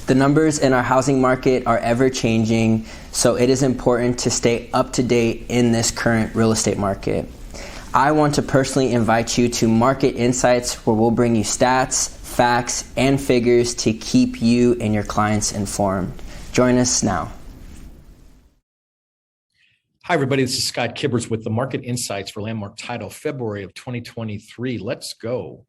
The numbers in our housing market are ever changing, so it is important to stay up to date in this current real estate market. I want to personally invite you to Market Insights, where we'll bring you stats, facts, and figures to keep you and your clients informed. Join us now. Hi, everybody. This is Scott Kiburz with the Market Insights for Landmark Title, February of 2023. Let's go.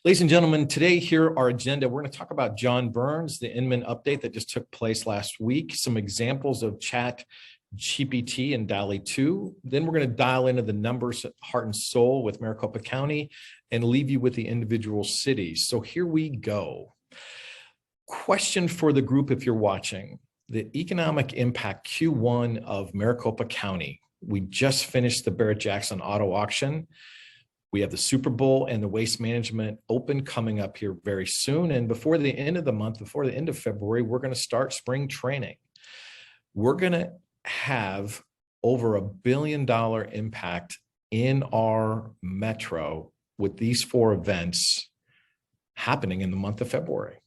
Ladies and gentlemen, today here our agenda, we're going to talk about John Burns, the Inman update that just took place last week, some examples of Chat GPT and DALL-E 2. Then we're going to dial into the numbers, heart and soul with Maricopa County, and leave you with the individual cities. So here we go. Question for the group if you're watching. The economic impact Q1 of Maricopa County. We just finished the Barrett-Jackson auto auction. We have the Super Bowl and the Waste Management Open coming up here very soon. And before the end of the month, before the end of February, we're going to start spring training. We're going to have over $1 billion impact in our metro with these four events happening in the month of February.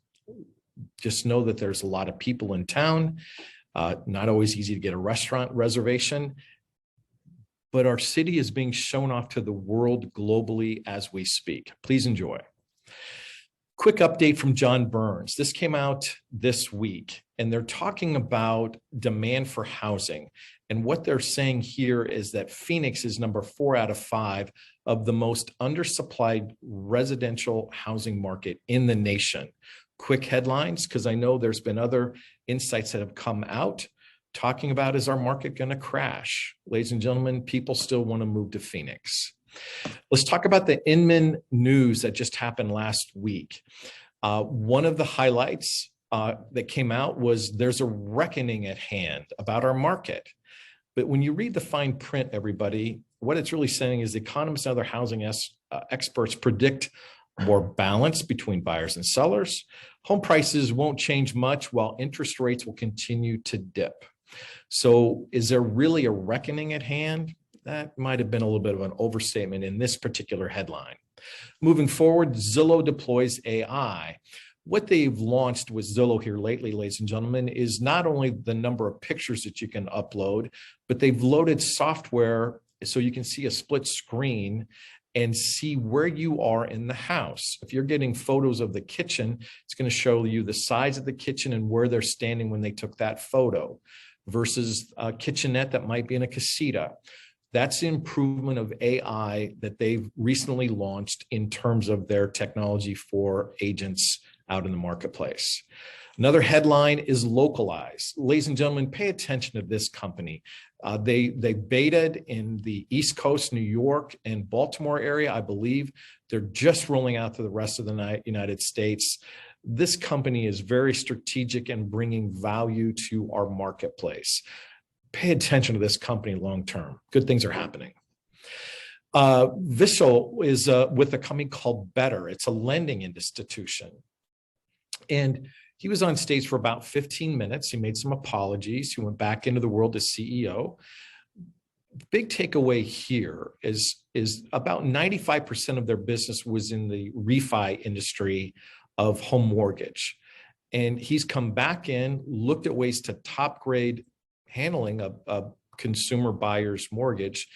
Just know that there's a lot of people in town, not always easy to get a restaurant reservation, but our city is being shown off to the world globally as we speak. Please enjoy. Quick update from John Burns. This came out this week, and they're talking about demand for housing. And what they're saying here is that Phoenix is number 4 out of 5 of the most undersupplied residential housing market in the nation. Quick headlines, because I know there's been other insights that have come out talking about, is our market going to crash? Ladies and gentlemen, people still want to move to Phoenix. Let's talk about the Inman news that just happened last week. One of the highlights that came out was there's a reckoning at hand about our market. But when you read the fine print, everybody, what it's really saying is the economists and other housing experts predict more balance between buyers and sellers. Home prices won't change much while interest rates will continue to dip. So is there really a reckoning at hand? That might have been a little bit of an overstatement in this particular headline. Moving forward, Zillow deploys AI. What they've launched with Zillow here lately, ladies and gentlemen, is not only the number of pictures that you can upload, but they've loaded software so you can see a split screen and see where you are in the house. If you're getting photos of the kitchen, it's going to show you the size of the kitchen and where they're standing when they took that photo versus a kitchenette that might be in a casita. That's the improvement of AI that they've recently launched in terms of their technology for agents out in the marketplace. Another headline is localized. Ladies and gentlemen, pay attention to this company. They betaed in the East Coast, New York, and Baltimore area, I believe. They're just rolling out to the rest of the United States. This company is very strategic in bringing value to our marketplace. Pay attention to this company long term. Good things are happening. Vishal is with a company called Better. It's a lending institution. And he was on stage for about 15 minutes. He made some apologies. He went back into the world as CEO. Big takeaway here is about 95% of their business was in the refi industry of home mortgage. And he's come back in, looked at ways to top grade handling a consumer buyer's mortgage.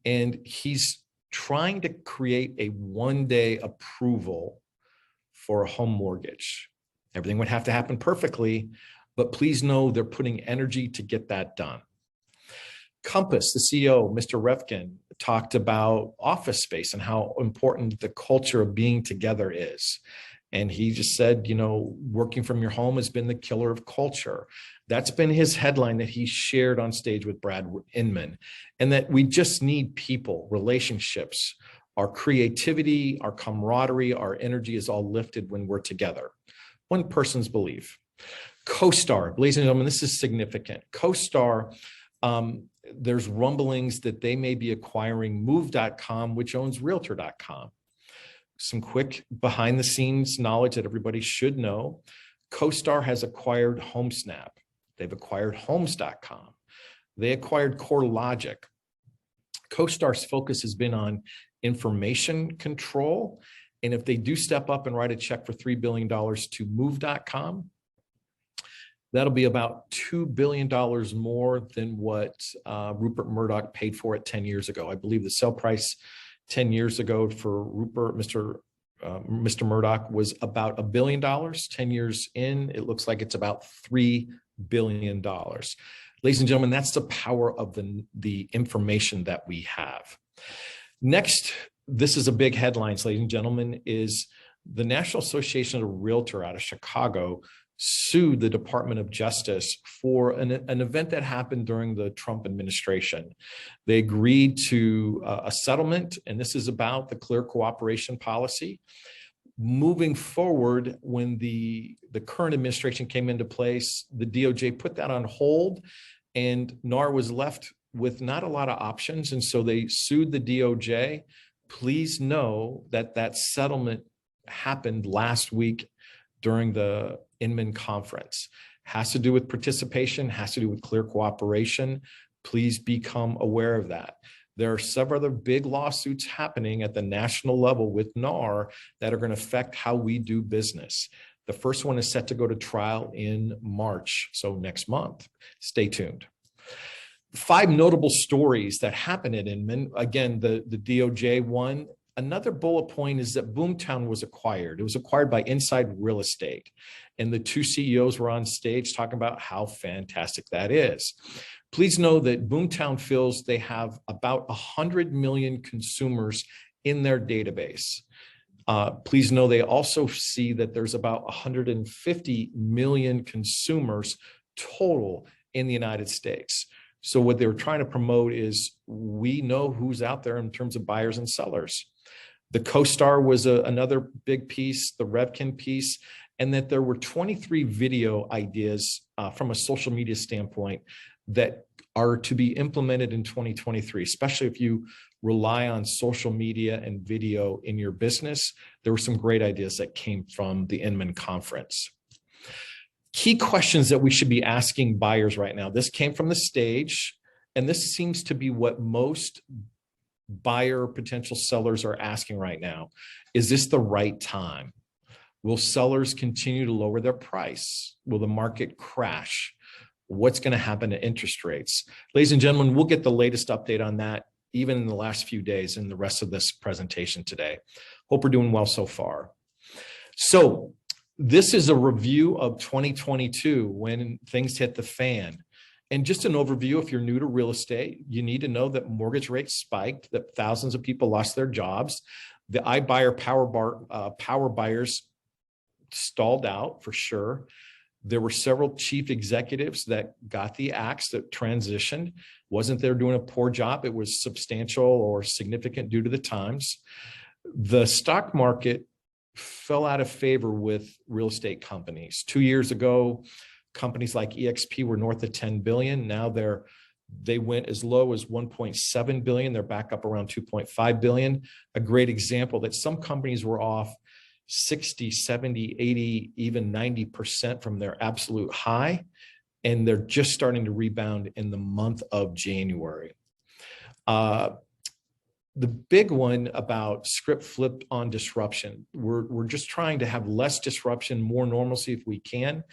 And he's trying to create a one-day approval for a home mortgage. Everything would have to happen perfectly, but please know they're putting energy to get that done. Compass, the CEO, Mr. Refkin, talked about office space and how important the culture of being together is. And he just said, you know, working from your home has been the killer of culture. That's been his headline that he shared on stage with Brad Inman. And that we just need people, relationships, our creativity, our camaraderie, our energy is all lifted when we're together. One person's belief. CoStar, ladies and gentlemen, this is significant. CoStar, there's rumblings that they may be acquiring Move.com, which owns Realtor.com. Some quick behind the scenes knowledge that everybody should know. CoStar has acquired HomeSnap. They've acquired Homes.com. They acquired CoreLogic. CoStar's focus has been on information control. And if they do step up and write a check for $3 billion to Move.com, That'll be about $2 billion more than what Rupert Murdoch paid for it 10 years ago. I believe the sale price 10 years ago for Mr. Murdoch was about $1 billion. 10 years in, it looks like it's about $3 billion. Ladies and gentlemen, that's the power of the information that we have. Next, this is a big headlines, ladies and gentlemen, is the National Association of Realtors out of Chicago sued the Department of Justice for an event that happened during the Trump administration. They agreed to a settlement, and this is about the clear cooperation policy. Moving forward, when the current administration came into place, the DOJ put that on hold, and NAR was left with not a lot of options, and so they sued the DOJ. Please know that that settlement happened last week during the Inman conference. Has to do with participation, has to do with clear cooperation. Please become aware of that. There are several other big lawsuits happening at the national level with NAR that are going to affect how we do business. The first one is set to go to trial in March, so next month. Stay tuned. 5 notable stories that happened at Inman. Again, the DOJ one. Another bullet point is that Boomtown was acquired. It was acquired by Inside Real Estate. And the 2 CEOs were on stage talking about how fantastic that is. Please know that Boomtown feels they have about 100 million consumers in their database. Please know they also see that there's about 150 million consumers total in the United States. So what they were trying to promote is we know who's out there in terms of buyers and sellers. The CoStar was another big piece, the Revkin piece, and that there were 23 video ideas from a social media standpoint that are to be implemented in 2023, especially if you rely on social media and video in your business. There were some great ideas that came from the Inman conference. Key questions that we should be asking buyers right now. This came from the stage, and this seems to be what most buyer potential sellers are asking right now. Is this the right time? Will sellers continue to lower their price? Will the market crash? What's going to happen to interest rates? Ladies and gentlemen, we'll get the latest update on that even in the last few days in the rest of this presentation today. Hope we're doing well so far. So this is a review of 2022 when things hit the fan. And just an overview, if you're new to real estate, you need to know that mortgage rates spiked, that thousands of people lost their jobs. The iBuyer power buyers stalled out for sure. There were several chief executives that got the axe that transitioned. Wasn't there doing a poor job. It was substantial or significant due to the times. The stock market fell out of favor with real estate companies. 2 years ago, companies like EXP were north of 10 billion. Now they went as low as 1.7 billion. They're back up around 2.5 billion. A great example that some companies were off 60, 70, 80, even 90% from their absolute high. And they're just starting to rebound in the month of January. The big one about script flip on disruption. We're just trying to have less disruption, more normalcy if we can.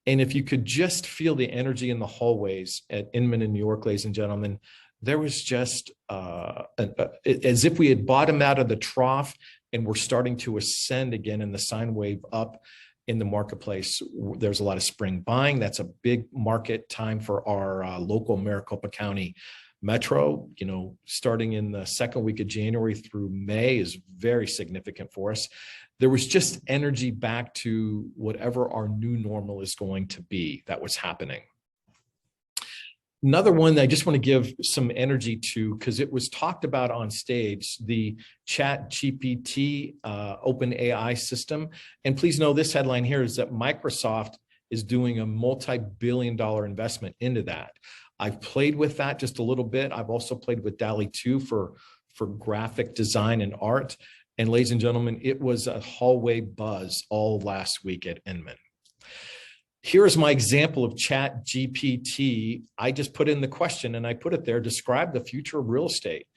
And if you could just feel the energy in the hallways at Inman in New York, ladies and gentlemen, there was just as if we had bottomed out of the trough and we're starting to ascend again in the sine wave up in the marketplace. There's a lot of spring buying. That's a big market time for our local Maricopa County Metro. You know, starting in the second week of January through May is very significant for us. There was just energy back to whatever our new normal is going to be that was happening. Another one that I just want to give some energy to, because it was talked about on stage, the ChatGPT open AI system. And please know this headline here is that Microsoft is doing a multi-billion-dollar investment into that. I've played with that just a little bit. I've also played with DALL-E 2 for graphic design and art. And ladies and gentlemen, it was a hallway buzz all last week at Inman. Here is my example of ChatGPT. I just put in the question and I put it there, describe the future of real estate.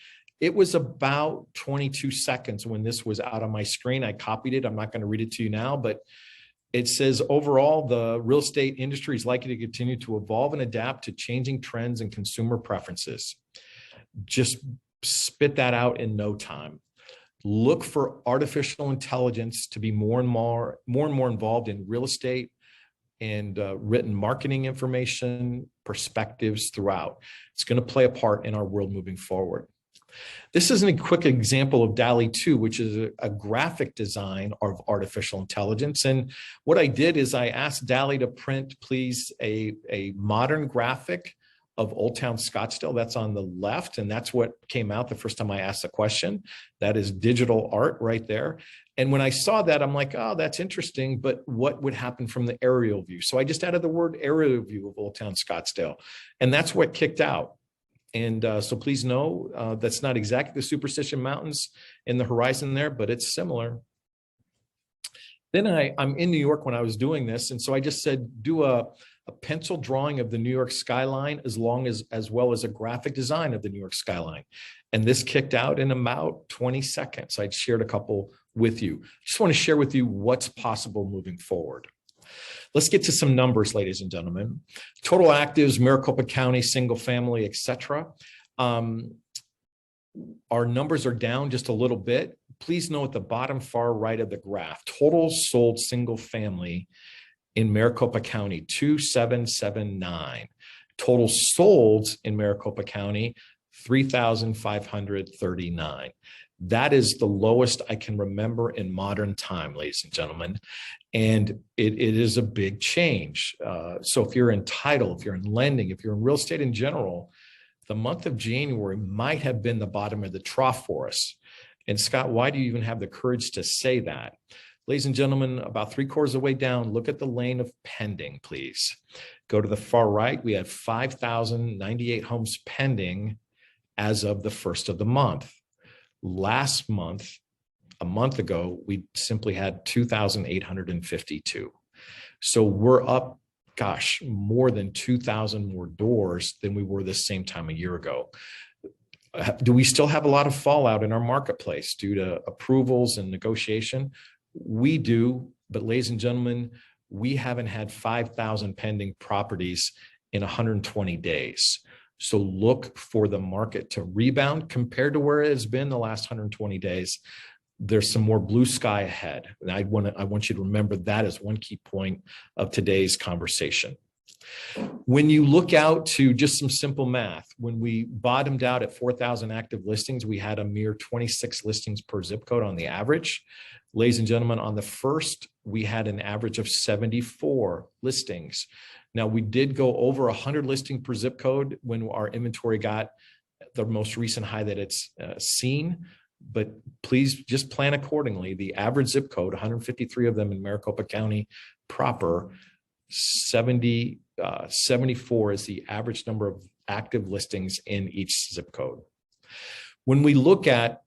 It was about 22 seconds when this was out on my screen. I copied it. I'm not going to read it to you now, but It says overall, the real estate industry is likely to continue to evolve and adapt to changing trends and consumer preferences. Just spit that out in no time. Look for artificial intelligence to be more and more involved in real estate and written marketing information, perspectives throughout. It's going to play a part in our world moving forward. This is a quick example of DALL-E 2, which is a graphic design of artificial intelligence. And what I did is I asked DALL-E to print, please, a modern graphic of Old Town Scottsdale. That's on the left, and that's what came out the first time I asked the question. That is digital art right there. And when I saw that, I'm like, oh, that's interesting, but what would happen from the aerial view? So I just added the word aerial view of Old Town Scottsdale, and that's what kicked out. And so please know that's not exactly the Superstition Mountains in the horizon there, but it's similar. Then I'm in New York when I was doing this, and so I just said, do a pencil drawing of the New York skyline as well as a graphic design of the New York skyline. And this kicked out in about 20 seconds. I'd shared a couple with you. Just want to share with you what's possible moving forward. Let's get to some numbers, ladies and gentlemen. Total actives, Maricopa County, single family, etc. Our numbers are down just a little bit. Please note at the bottom far right of the graph, total sold single family in Maricopa County, 2,779. Total solds in Maricopa County, 3,539. That is the lowest I can remember in modern time, ladies and gentlemen. And it is a big change. So if you're in title, if you're in lending, if you're in real estate in general, the month of January might have been the bottom of the trough for us. And Scott, why do you even have the courage to say that? Ladies and gentlemen, about 3/4 of the way down, look at the lane of pending, please. Go to the far right. We had 5,098 homes pending as of the first of the month. Last month, a month ago, we simply had 2,852. So we're up, gosh, more than 2,000 more doors than we were this same time a year ago. Do we still have a lot of fallout in our marketplace due to approvals and negotiation? We do, but ladies and gentlemen, we haven't had 5,000 pending properties in 120 days. So look for the market to rebound compared to where it has been the last 120 days. There's some more blue sky ahead. And I want you to remember that as one key point of today's conversation. When you look out to just some simple math, when we bottomed out at 4,000 active listings, we had a mere 26 listings per zip code on the average. Ladies and gentlemen, on the first, we had an average of 74 listings. Now, we did go over 100 listings per zip code when our inventory got the most recent high that it's seen, but please just plan accordingly. The average zip code, 153 of them in Maricopa County proper, 74 is the average number of active listings in each zip code. When we look at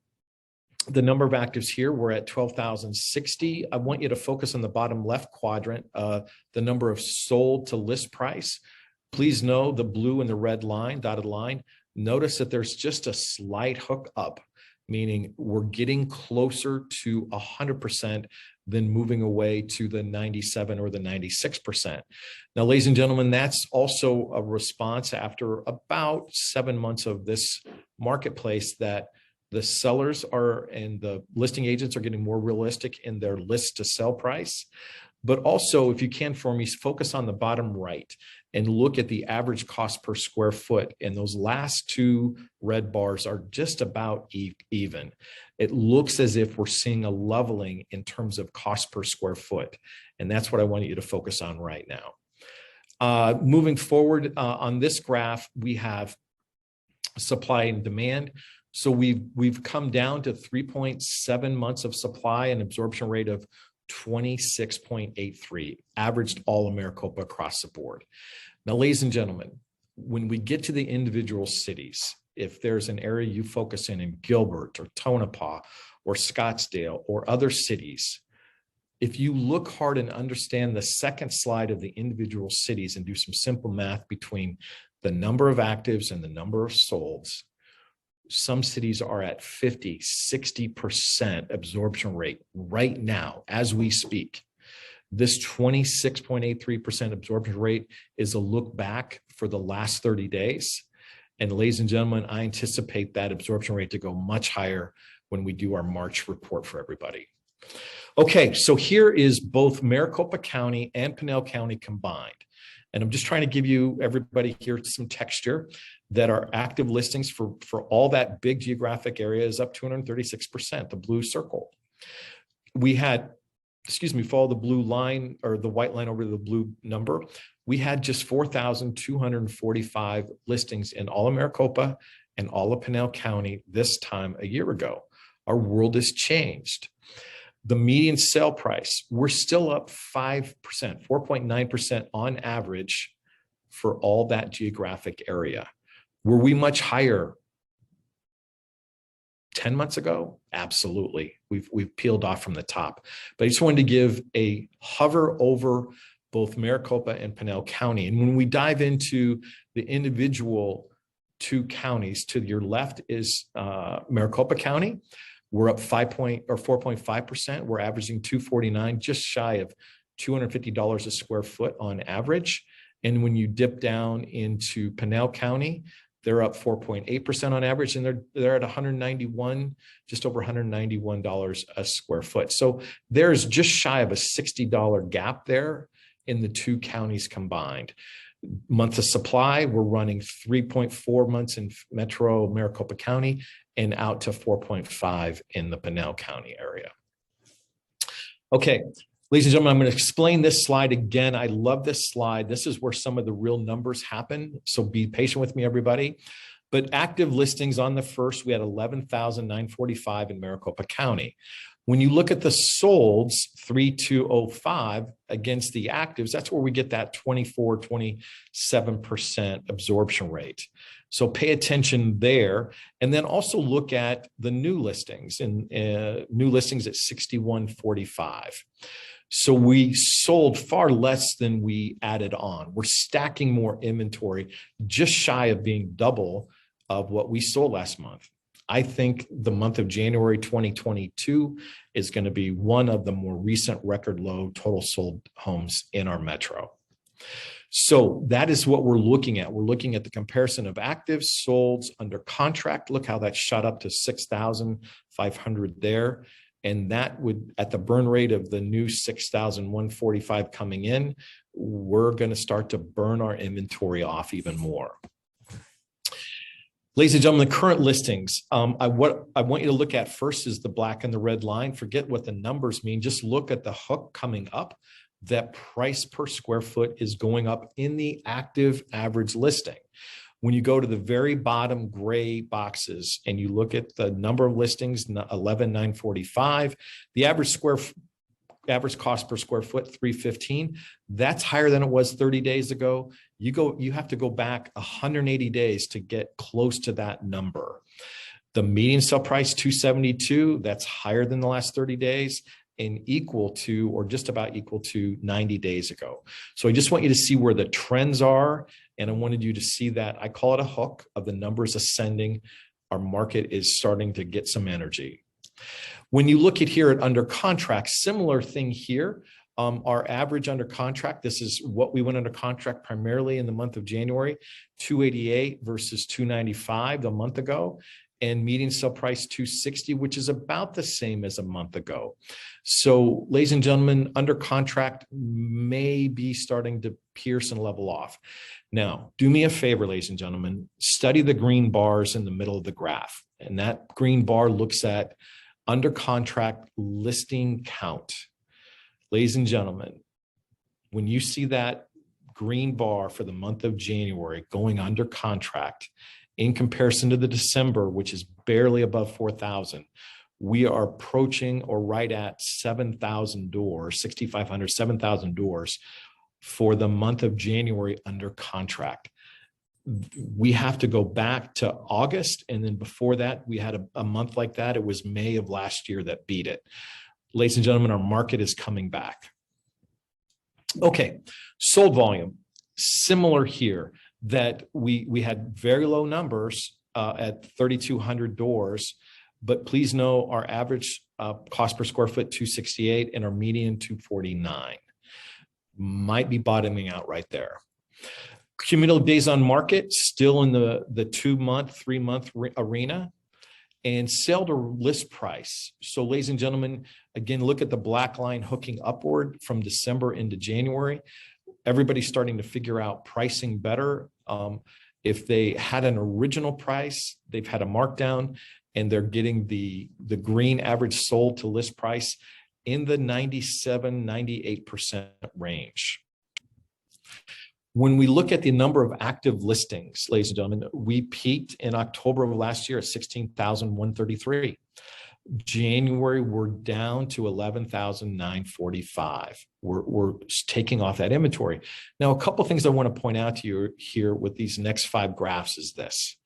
the number of actives here, we're at 12,060. I want you to focus on the bottom left quadrant, the number of sold to list price. Please know the blue and the red line, dotted line. Notice that there's just a slight hook up, meaning we're getting closer to 100% than moving away to the 97 or the 96%. Now, ladies and gentlemen, that's also a response after about 7 months of this marketplace that the sellers are and the listing agents are getting more realistic in their list to sell price. But also, if you can for me, focus on the bottom right and look at the average cost per square foot. And those last two red bars are just about even. It looks as if we're seeing a leveling in terms of cost per square foot. And that's what I want you to focus on right now. Moving forward on this graph, we have supply and demand. So we've come down to 3.7 months of supply and absorption rate of 26.83, averaged all of Maricopa across the board. Now, ladies and gentlemen, when we get to the individual cities, if there's an area you focus in Gilbert or Tonopah or Scottsdale or other cities, if you look hard and understand the second slide of the individual cities and do some simple math between the number of actives and the number of solds, some cities are at 50, 60% absorption rate right now as we speak. This 26.83% absorption rate is a look back for the last 30 days. And ladies and gentlemen, I anticipate that absorption rate to go much higher when we do our March report for everybody. Okay, so here is both Maricopa County and Pinal County combined. And I'm just trying to give you, everybody here, some texture that our active listings for all that big geographic area is up 236%, the blue circle. We had, follow the blue line or the white line over the blue number. We had just 4,245 listings in all of Maricopa and all of Pinal County this time a year ago. Our world has changed. The median sale price, we're still up 5%, 4.9% on average for all that geographic area. Were we much higher 10 months ago? Absolutely. We've peeled off from the top. But I just wanted to give a hover over both Maricopa and Pinal County. And when we dive into the individual two counties, to your left is Maricopa County. We're up 4.5%. We're averaging $249, just shy of $250 a square foot on average. And when you dip down into Pinal County, they're up 4.8% on average, and they're at 191, just over $191 a square foot. So there's just shy of a $60 gap there in the two counties combined. Month of supply, we're running 3.4 months in Metro Maricopa County and out to 4.5 in the Pinal County area. Okay, ladies and gentlemen, I'm going to explain this slide again. I love this slide. This is where some of the real numbers happen. So be patient with me, everybody. But active listings on the first, we had 11,945 in Maricopa County. When you look at the solds, 3,205 against the actives, that's where we get that 24, 27% absorption rate. So pay attention there. And then also look at the new listings, and new listings at 6,145. So we sold far less than we added on. We're stacking more inventory, just shy of being double of what we sold last month. I think the month of January 2022 is going to be one of the more recent record low total sold homes in our metro. So that is what we're looking at. We're looking at the comparison of actives, solds, under contract. Look how that shot up to 6,500 there. And that would, at the burn rate of the new 6,145 coming in, we're going to start to burn our inventory off even more. Ladies and gentlemen, the current listings, what I want you to look at first is the black and the red line. Forget what the numbers mean. Just look at the hook coming up. That price per square foot is going up in the active average listing. When you go to the very bottom gray boxes and you look at the number of listings, 11,945, the average cost per square foot, $315. That's higher than it was 30 days ago. You have to go back 180 days to get close to that number. The median sale price, $272. That's higher than the last 30 days and equal to, or just about equal to, 90 days ago. So I just want you to see where the trends are. And I wanted you to see that. I call it a hook of the numbers ascending. Our market is starting to get some energy. When you look at here at under contract, similar thing here. Our average under contract, this is what we went under contract primarily in the month of January, 288 versus 295 a month ago, and median sale price 260, which is about the same as a month ago. So, ladies and gentlemen, under contract may be starting to pierce and level off. Now, do me a favor, ladies and gentlemen, study the green bars in the middle of the graph. And that green bar looks at under contract listing count. Ladies and gentlemen, when you see that green bar for the month of January going under contract in comparison to the December, which is barely above 4,000, we are approaching or right at 7,000 doors, 6,500, 7,000 doors for the month of January under contract. We have to go back to August. And then before that, we had a month like that. It was May of last year that beat it. Ladies and gentlemen, our market is coming back. Okay, sold volume, similar here, that we had very low numbers at 3,200 doors, but please know our average cost per square foot, 268, and our median, 249. might be bottoming out right there. Cumulative days on market, still in the 2-month, 3-month arena. And sale to list price. So ladies and gentlemen, again, look at the black line hooking upward from December into January. Everybody's starting to figure out pricing better. If they had an original price, they've had a markdown, and they're getting the green average sold to list price in the 97, 98% range. When we look at the number of active listings, ladies and gentlemen, we peaked in October of last year at 16,133. January, we're down to 11,945. We're taking off that inventory. Now, a couple of things I want to point out to you here with these next 5 graphs is this.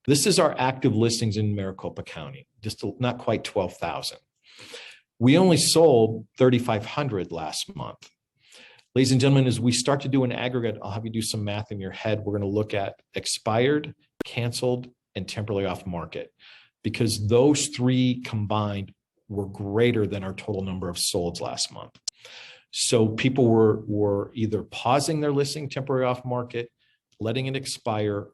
This is our active listings in Maricopa County, just not quite 12,000. We only sold 3,500 last month. Ladies and gentlemen, as we start to do an aggregate, I'll have you do some math in your head. We're going to look at expired, canceled, and temporarily off market, because those 3 combined were greater than our total number of solds last month. So people were either pausing their listing temporarily off market, letting it expire,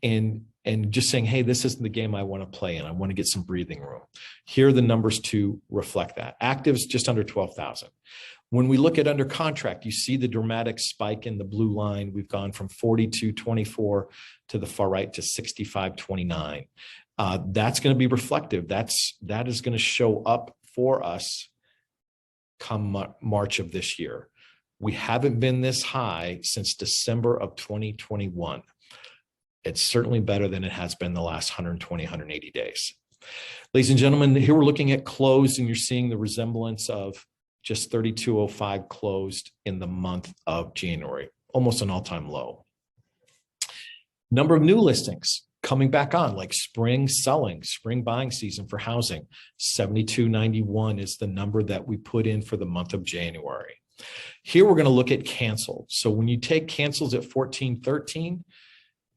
and just saying, hey, this isn't the game I want to play in. I want to get some breathing room. Here are the numbers to reflect that. Actives just under 12,000. When we look at under contract, you see the dramatic spike in the blue line. We've gone from 42.24 to the far right to 65.29. That's going to be reflective. That is going to show up for us come March of this year. We haven't been this high since December of 2021. It's certainly better than it has been the last 120, 180 days. Ladies and gentlemen, here we're looking at closed, and you're seeing the resemblance of just 3205 closed in the month of January, almost an all-time low. Number of new listings coming back on, like spring selling, spring buying season for housing. 7291 is the number that we put in for the month of January. Here we're going to look at canceled. So when you take cancels at 1413,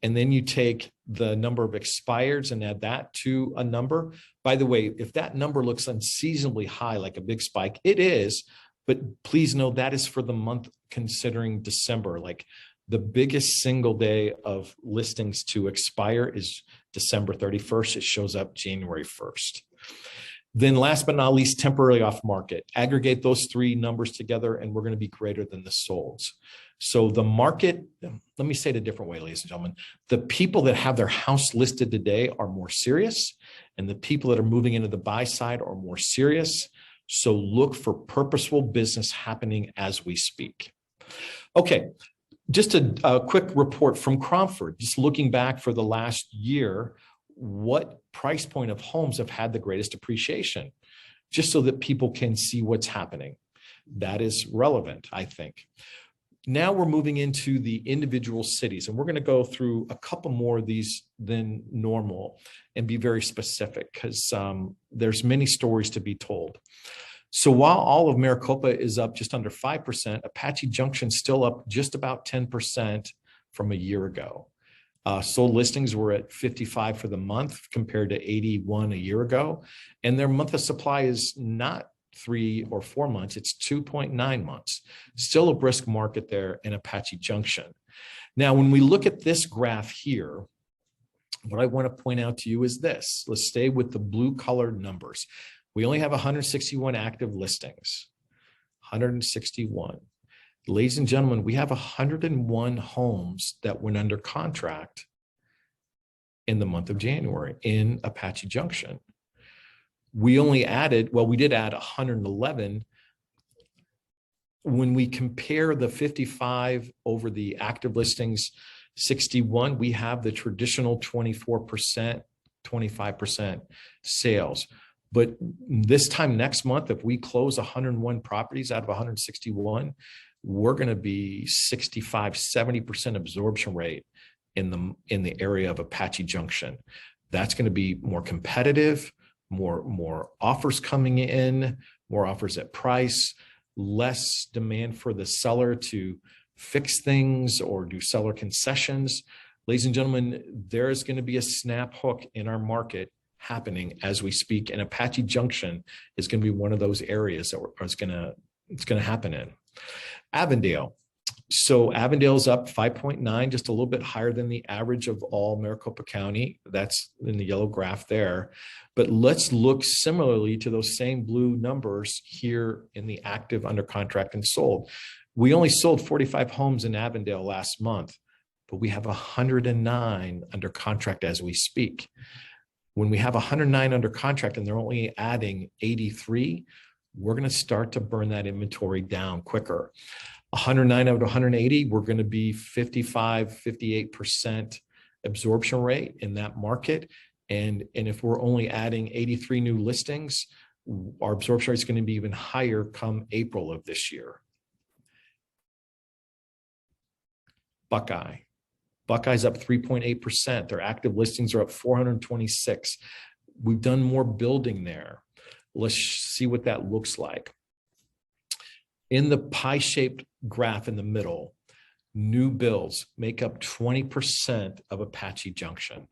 and then you take the number of expireds and add that to a number. By the way, if that number looks unseasonably high, like a big spike, it is, but please know that is for the month considering December. Like the biggest single day of listings to expire is December 31st. It shows up January 1st. Then last but not least, temporarily off market. Aggregate those 3 numbers together and we're going to be greater than the solds. So the market, let me say it a different way, ladies and gentlemen. The people that have their house listed today are more serious, and the people that are moving into the buy side are more serious. So look for purposeful business happening as we speak. Okay, just a quick report from Cromford, just looking back for the last year, what price point of homes have had the greatest appreciation, just so that people can see what's happening. That is relevant, I think. Now we're moving into the individual cities, and we're going to go through a couple more of these than normal and be very specific because there's many stories to be told. So while all of Maricopa is up just under 5%, Apache Junction still up just about 10% from a year ago. Sold listings were at 55 for the month compared to 81 a year ago, and their month of supply is not 3 or 4 months, it's 2.9 months. Still a brisk market there in Apache Junction. Now, when we look at this graph here, what I want to point out to you is this. Let's stay with the blue colored numbers. We only have 161 active listings, 161. Ladies and gentlemen, we have 101 homes that went under contract in the month of January in Apache Junction. We only added, well, we did add 111. When we compare the 55 over the active listings, 61, we have the traditional 24%, 25% sales. But this time next month, if we close 101 properties out of 161, we're going to be 65, 70% absorption rate in the area of Apache Junction. That's going to be more competitive, more offers coming in, more offers at price, less demand for the seller to fix things or do seller concessions. Ladies and gentlemen, there is going to be a snap hook in our market happening as we speak, and Apache Junction is going to be one of those areas that it's going to happen in. Avondale. So Avondale's up 5.9, just a little bit higher than the average of all Maricopa County. That's in the yellow graph there. But let's look similarly to those same blue numbers here in the active, under contract, and sold. We only sold 45 homes in Avondale last month, but we have 109 under contract as we speak. When we have 109 under contract and they're only adding 83, we're going to start to burn that inventory down quicker. 109 out of 180, we're going to be 55, 58% absorption rate in that market. And if we're only adding 83 new listings, our absorption rate is going to be even higher come April of this year. Buckeye's up 3.8%. Their active listings are up 426. We've done more building there. Let's see what that looks like. In the pie-shaped graph in the middle, new builds make up 20% of Apache Junction,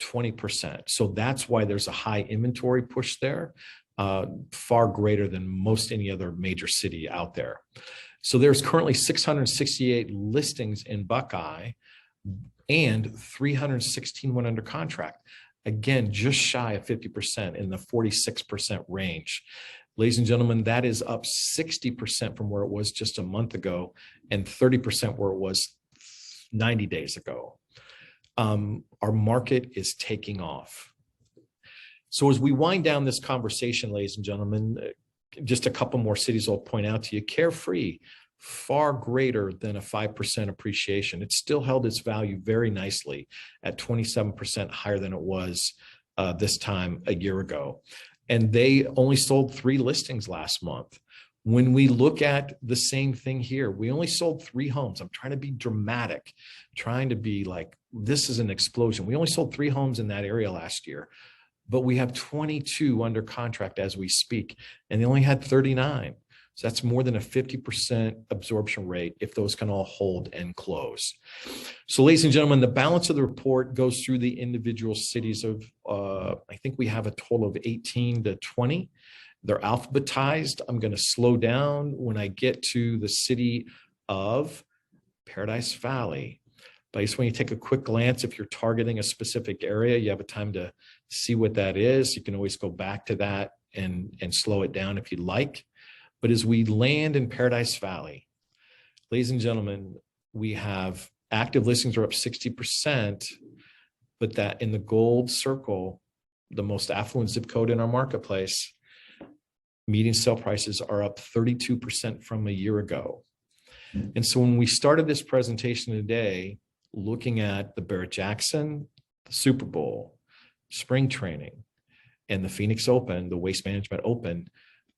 20%. So that's why there's a high inventory push there, far greater than most any other major city out there. So there's currently 668 listings in Buckeye and 316 went under contract. Again, just shy of 50%, in the 46% range. Ladies and gentlemen, that is up 60% from where it was just a month ago and 30% where it was 90 days ago. Our market is taking off. So as we wind down this conversation, ladies and gentlemen, just a couple more cities I'll point out to you. Carefree, far greater than a 5% appreciation. It still held its value very nicely at 27% higher than it was this time a year ago. And they only sold 3 listings last month. When we look at the same thing here, we only sold 3 homes. I'm trying to be dramatic, trying to be like, this is an explosion. We only sold 3 homes in that area last year, but we have 22 under contract as we speak, and they only had 39. So that's more than a 50% absorption rate if those can all hold and close. So ladies and gentlemen, the balance of the report goes through the individual cities of, I think we have a total of 18 to 20. They're alphabetized. I'm going to slow down when I get to the city of Paradise Valley. But I just want you to take a quick glance. If you're targeting a specific area, you have a time to see what that is. You can always go back to that and slow it down if you'd like. But as we land in Paradise Valley, ladies and gentlemen, we have active listings are up 60%, but that in the gold circle, the most affluent zip code in our marketplace, median sale prices are up 32% from a year ago. And so when we started this presentation today, looking at the Barrett-Jackson, the Super Bowl, spring training, and the Phoenix Open, the Waste Management Open,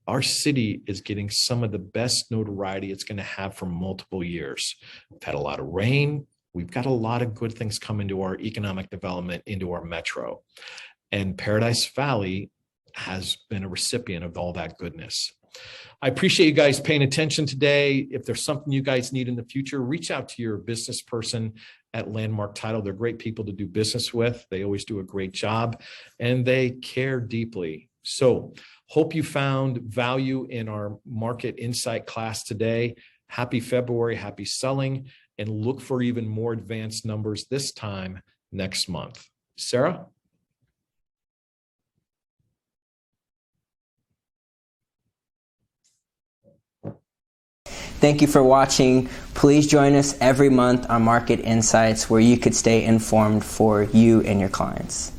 our city is getting some of the best notoriety it's going to have for multiple years. We've had a lot of rain. We've got a lot of good things coming to our economic development into our metro. And Paradise Valley has been a recipient of all that goodness. I appreciate you guys paying attention today. If there's something you guys need in the future, reach out to your business person at Landmark Title. They're great people to do business with. They always do a great job and they care deeply. So hope you found value in our market insight class today. Happy February, happy selling, and look for even more advanced numbers this time next month. Sarah? Thank you for watching. Please join us every month on Market Insights, where you could stay informed for you and your clients.